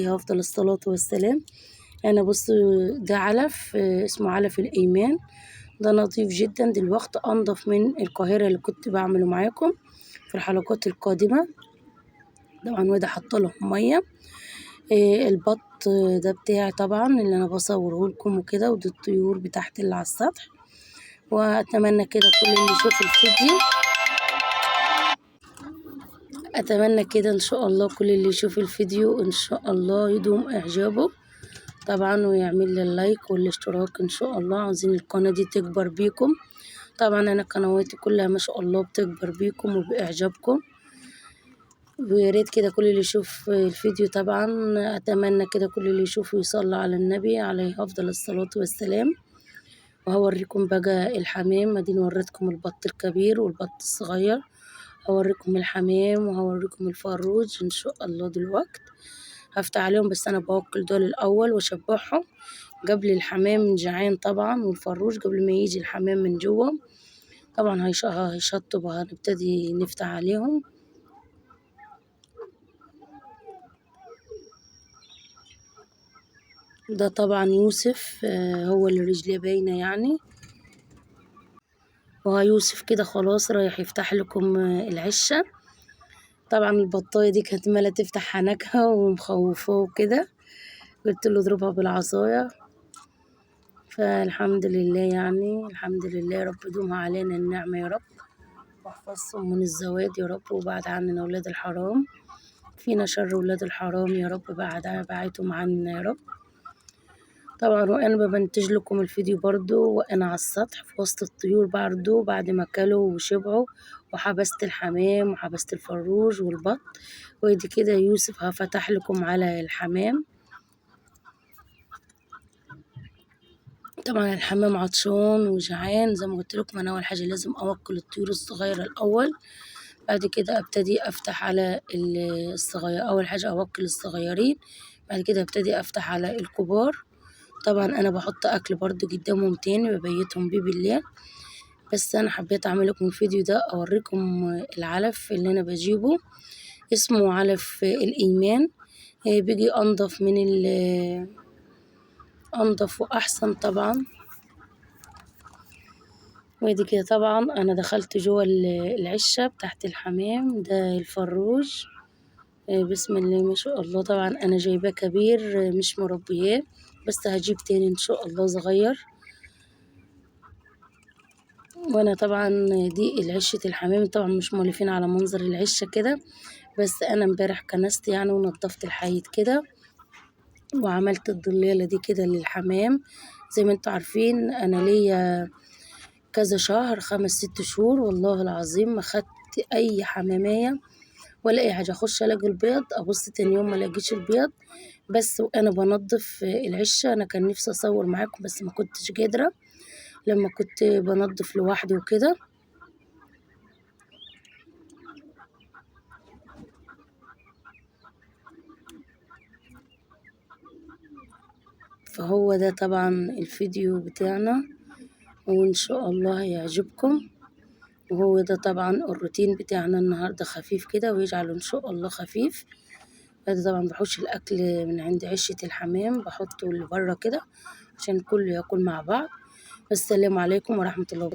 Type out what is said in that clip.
أفضل الصلاة والسلام. أنا بصوا ده علف اسمه علف الإيمان، ده نظيف جدا دلوقتي، أنضف من القاهرة اللي كنت بعمله معاكم في الحلقات القادمة. طبعا وده حاطه مية. البط ده بتاعي طبعا اللي أنا بصوره لكم وكده، ودي الطيور بتاعتي اللي على السطح. وأتمنى كده كل اللي يشوف الفيديو، أتمنى كده إن شاء الله كل اللي يشوف الفيديو إن شاء الله يدوم إعجابه طبعا، ويعمل لي اللايك والاشتراك إن شاء الله. عاوزين القناة دي تكبر بيكم طبعا، أنا قنواتي كلها ما شاء الله بتكبر بيكم وبإعجابكم. ويا ريت كده كل اللي يشوف الفيديو طبعا، أتمنى كده كل اللي يشوفه يصلي على النبي عليه أفضل الصلاة والسلام. وهوريكم بقى الحمام، اديني وريتكم البط الكبير والبط الصغير، هوريكم الحمام وهوريكم الفروج ان شاء الله. دلوقتي هفتح عليهم، بس انا بوكل دول الاول واشبعهم قبل الحمام جعان طبعا، والفروج قبل ما يجي الحمام من جوا طبعا هيشطب وهنبتدي نفتح عليهم. ده طبعا يوسف، هو اللي رجليه باينه يعني. ويوسف كده خلاص رايح يفتح لكم العشه. طبعا البطايه دي كانت مالة تفتح حنكها ومخوفاه وكده، قلت له اضربها بالعصايه. فالحمد لله يعني، الحمد لله، رب يدومها علينا النعمه يا رب، واحفظهم من الزواد يا رب، وبعد عننا ولاد الحرام، فينا شر ولاد الحرام يا رب، بعدهم عننا يا رب. طبعا وانا ببنتج لكم الفيديو برضو وانا على السطح في وسط الطيور برضو، بعد ما كلوا وشبعوا، وحبست الحمام وحبست الفروج والبط. وادي كده يوسف هفتح لكم على الحمام. طبعا الحمام عطشان وجعان زي ما قلت لكم، انا اول حاجه لازم اوكل الطيور الصغيره الاول، بعد كده ابتدي افتح على الصغير. اول حاجه اوكل الصغيرين، بعد كده ابتدي افتح على الكبار. طبعا انا بحط اكل برضو قدامهم تاني ببيتهم بيه بالليل، بس انا حبيت اعمل لكم الفيديو ده اوريكم العلف اللي انا بجيبه، اسمه علف الايمان. بيجي انضف من انضف واحسن طبعا. وادي كده طبعا انا دخلت جوه العشه بتاعت الحمام، ده الفروج. بسم الله ما شاء الله. طبعا انا جايباه كبير مش مربياه، بس هجيب تاني ان شاء الله صغير. وانا طبعا دي العشه الحمام، طبعا مش مولفين على منظر العشه كده، بس انا امبارح كنست يعني ونضفت الحيط كده، وعملت الضليله دي كده للحمام. زي ما انتوا عارفين انا ليا كذا شهر 5 6 شهور والله العظيم ما خدت اي حمامية ولا اي حاجة. اخش الاقي البيض، ابص تاني يوم ما الاقيش البيض. بس وانا بنضف العشة انا كان نفسي اصور معاكم بس ما كنتش قادرة لما كنت بنضف لوحدي وكده. فهو ده طبعا الفيديو بتاعنا، وان شاء الله هيعجبكم. وهو ده طبعا الروتين بتاعنا النهاردة، خفيف كده ويجعله ان شاء الله خفيف. هذا طبعا بحوش الاكل من عند عشة الحمام، بحطه لبره كده عشان كله ياكل مع بعض. والسلام عليكم ورحمة الله وبركاته.